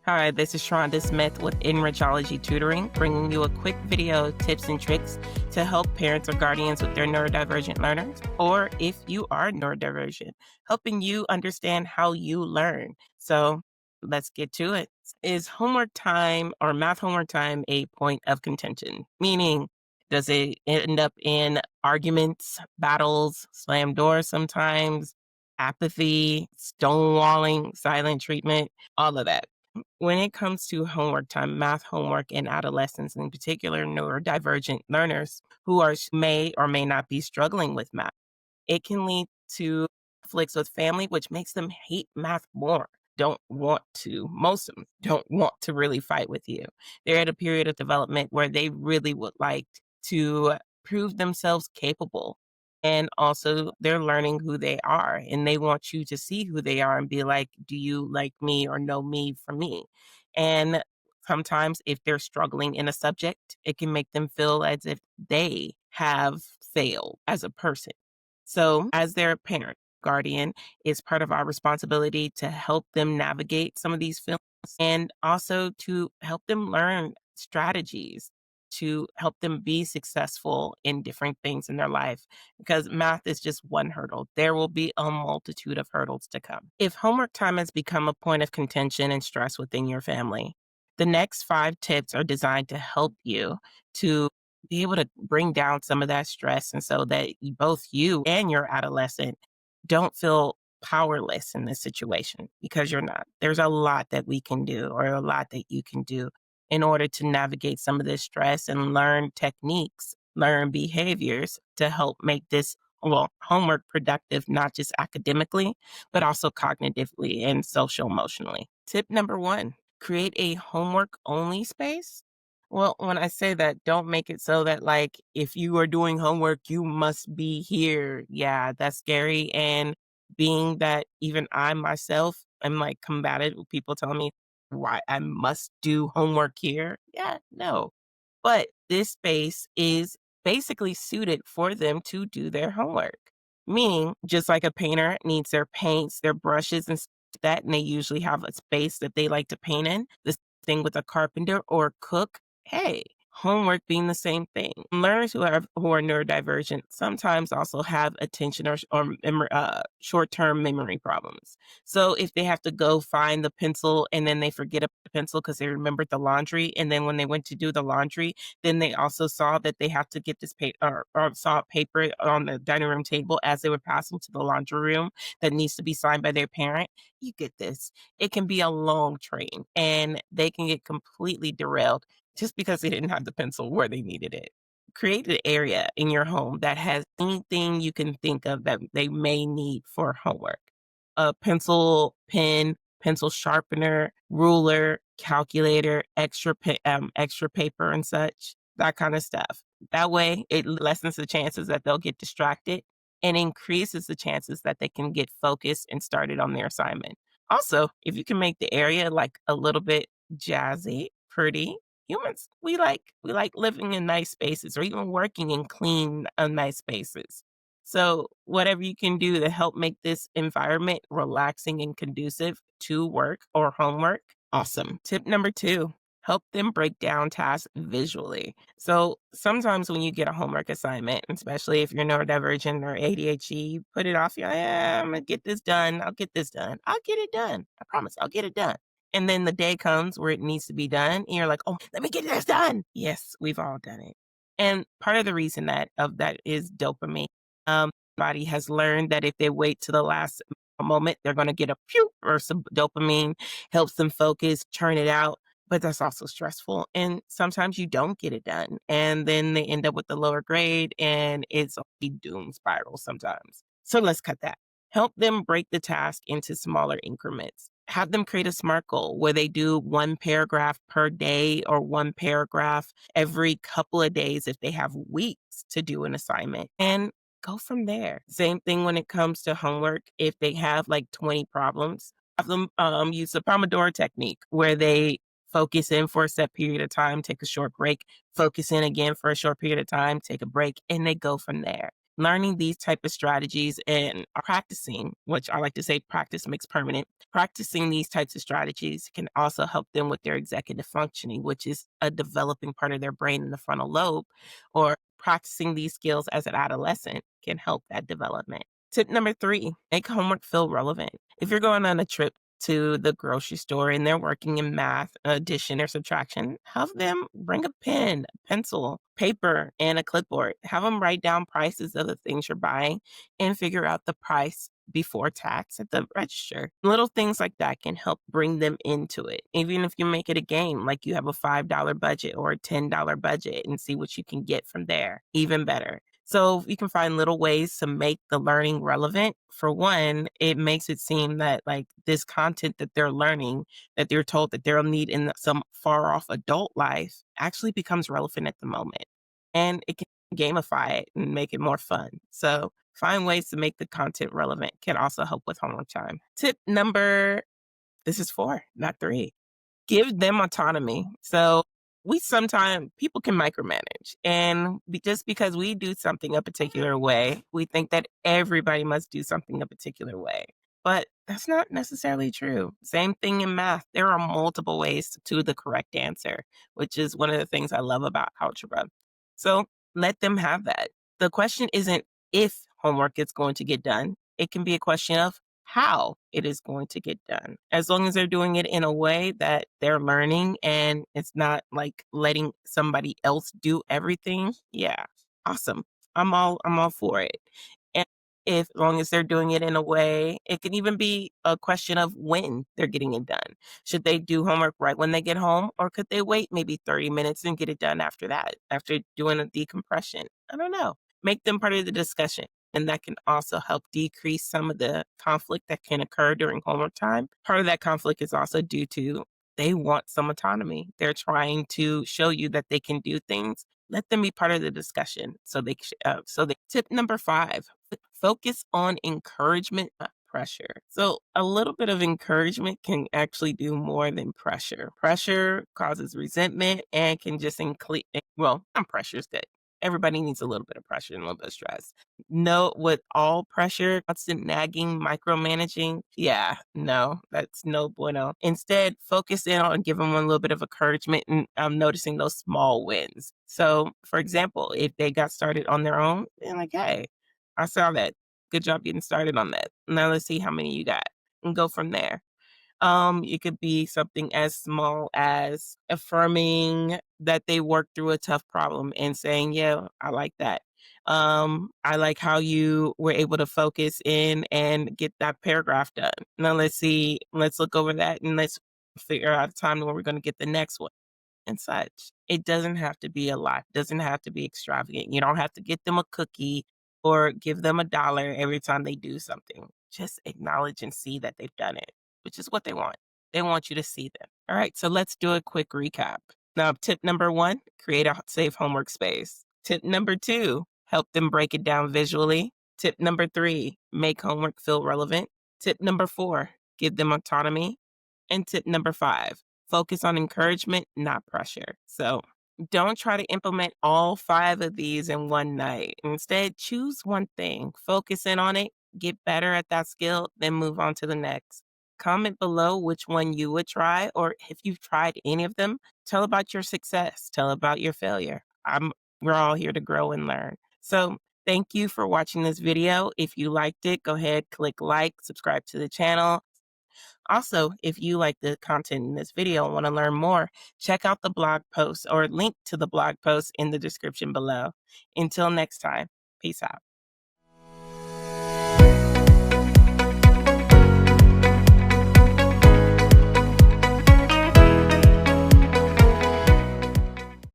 Hi, this is Shonda Smith with Enrichology Tutoring, bringing you a quick video tips and tricks to help parents or guardians with their neurodivergent learners, or if you are neurodivergent, helping you understand how you learn. So let's get to it. Is homework time or math homework time a point of contention? Meaning, does it end up in arguments, battles, slam doors sometimes, apathy, stonewalling, silent treatment, all of that? When it comes to homework time, math homework in adolescents, in particular neurodivergent learners who may or may not be struggling with math, it can lead to conflicts with family, which makes them hate math more. Most of them don't want to really fight with you. They're at a period of development where they really would like to prove themselves capable. And also, they're learning who they are, and they want you to see who they are and be like, do you like me or know me for me? And sometimes, if they're struggling in a subject, it can make them feel as if they have failed as a person. So, as their parent, guardian, it's part of our responsibility to help them navigate some of these feelings and also to help them learn strategies to help them be successful in different things in their life because math is just one hurdle. There will be a multitude of hurdles to come. If homework time has become a point of contention and stress within your family, the next 5 tips are designed to help you to be able to bring down some of that stress and so that both you and your adolescent don't feel powerless in this situation because you're not. There's a lot that we can do or a lot that you can do in order to navigate some of this stress and learn techniques, learn behaviors to help make this homework productive, not just academically, but also cognitively and social emotionally. Tip number 1, create a homework only space. Well, when I say that, don't make it so that, like, if you are doing homework, you must be here. Yeah, that's scary. And being that even I myself am like combated with people telling me why I must do homework here. Yeah, no. But this space is basically suited for them to do their homework. Meaning, just like a painter needs their paints, their brushes, and that, and they usually have a space that they like to paint in. The thing with a carpenter or cook, hey, homework being the same thing. Learners who are neurodivergent sometimes also have attention or short-term memory problems. So if they have to go find the pencil and then they forget a pencil because they remembered the laundry, and then when they went to do the laundry, then they also saw that they have to get this paper or saw paper on the dining room table as they were passing to the laundry room that needs to be signed by their parent. You get this. It can be a long train and they can get completely derailed just because they didn't have the pencil where they needed it. Create an area in your home that has anything you can think of that they may need for homework. A pencil, pen, pencil sharpener, ruler, calculator, extra paper and such, that kind of stuff. That way, it lessens the chances that they'll get distracted and increases the chances that they can get focused and started on their assignment. Also, if you can make the area like a little bit jazzy, pretty, humans, we like living in nice spaces or even working in clean, nice spaces. So whatever you can do to help make this environment relaxing and conducive to work or homework, awesome. Tip number 2, help them break down tasks visually. So sometimes when you get a homework assignment, especially if you're neurodivergent or ADHD, you put it off. You're like, I'm gonna get this done. I'll get this done. I'll get it done. I promise I'll get it done. And then the day comes where it needs to be done, and you're like, oh, let me get this done. Yes, we've all done it. And part of the reason that is dopamine. Body has learned that if they wait to the last moment, they're going to get a pew or some dopamine, helps them focus, churn it out. But that's also stressful. And sometimes you don't get it done. And then they end up with the lower grade and it's a doom spiral sometimes. So let's cut that. Help them break the task into smaller increments. Have them create a SMART goal where they do 1 paragraph per day or 1 paragraph every couple of days if they have weeks to do an assignment. And go from there. Same thing when it comes to homework. If they have like 20 problems, have them use the Pomodoro technique where they focus in for a set period of time, take a short break, focus in again for a short period of time, take a break, and they go from there. Learning these type of strategies and practicing, which I like to say practice makes permanent, practicing these types of strategies can also help them with their executive functioning, which is a developing part of their brain in the frontal lobe, or practicing these skills as an adolescent can help that development. Tip number 3, make homework feel relevant. If you're going on a trip to the grocery store and they're working in math, addition, or subtraction, have them bring a pen, a pencil, paper, and a clipboard. Have them write down prices of the things you're buying and figure out the price before tax at the register. Little things like that can help bring them into it. Even if you make it a game, like you have a $5 budget or a $10 budget and see what you can get from there, even better. So you can find little ways to make the learning relevant. For one, it makes it seem that like this content that they're learning, that they're told that they'll need in some far off adult life actually becomes relevant at the moment. And it can gamify it and make it more fun. So find ways to make the content relevant can also help with homework time. Tip number, this is 4, not 3, give them autonomy. So we sometimes people can micromanage, and just because we do something a particular way, we think that everybody must do something a particular way. But that's not necessarily true. Same thing in math. There are multiple ways to the correct answer, which is one of the things I love about algebra. So let them have that. The question isn't if homework is going to get done. It can be a question of how it is going to get done. As long as they're doing it in a way that they're learning and it's not like letting somebody else do everything. Yeah, awesome. I'm all for it. And if as long as they're doing it in a way, it can even be a question of when they're getting it done. Should they do homework right when they get home, or could they wait maybe 30 minutes and get it done after that, after doing a decompression? I don't know. Make them part of the discussion. And that can also help decrease some of the conflict that can occur during homework time. Part of that conflict is also due to they want some autonomy. They're trying to show you that they can do things. Let them be part of the discussion. Tip number 5, focus on encouragement, not pressure. So a little bit of encouragement can actually do more than pressure. Pressure causes resentment and can just some pressure is good. Everybody needs a little bit of pressure and a little bit of stress. No, with all pressure, constant nagging, micromanaging, yeah, no, that's no bueno. Instead, focus in on giving them a little bit of encouragement and noticing those small wins. So, for example, if they got started on their own, they're like, hey, I saw that. Good job getting started on that. Now let's see how many you got and go from there. It could be something as small as affirming that they worked through a tough problem and saying, yeah, I like that. I like how you were able to focus in and get that paragraph done. Now let's look over that and let's figure out a time when we're going to get the next one and such. It doesn't have to be a lot, doesn't have to be extravagant. You don't have to get them a cookie or give them $1 every time they do something. Just acknowledge and see that they've done it, which is what they want. They want you to see them. All right, so let's do a quick recap. Now, tip number 1, create a safe homework space. Tip number 2, help them break it down visually. Tip number 3, make homework feel relevant. Tip number 4, give them autonomy. And tip number 5, focus on encouragement, not pressure. So don't try to implement all 5 of these in one night. Instead, choose one thing, focus in on it, get better at that skill, then move on to the next. Comment below which one you would try, or if you've tried any of them, tell about your success, tell about your failure. We're all here to grow and learn. So thank you for watching this video. If you liked it, go ahead, click like, subscribe to the channel. Also, if you like the content in this video and want to learn more, check out the blog post or link to the blog post in the description below. Until next time, peace out.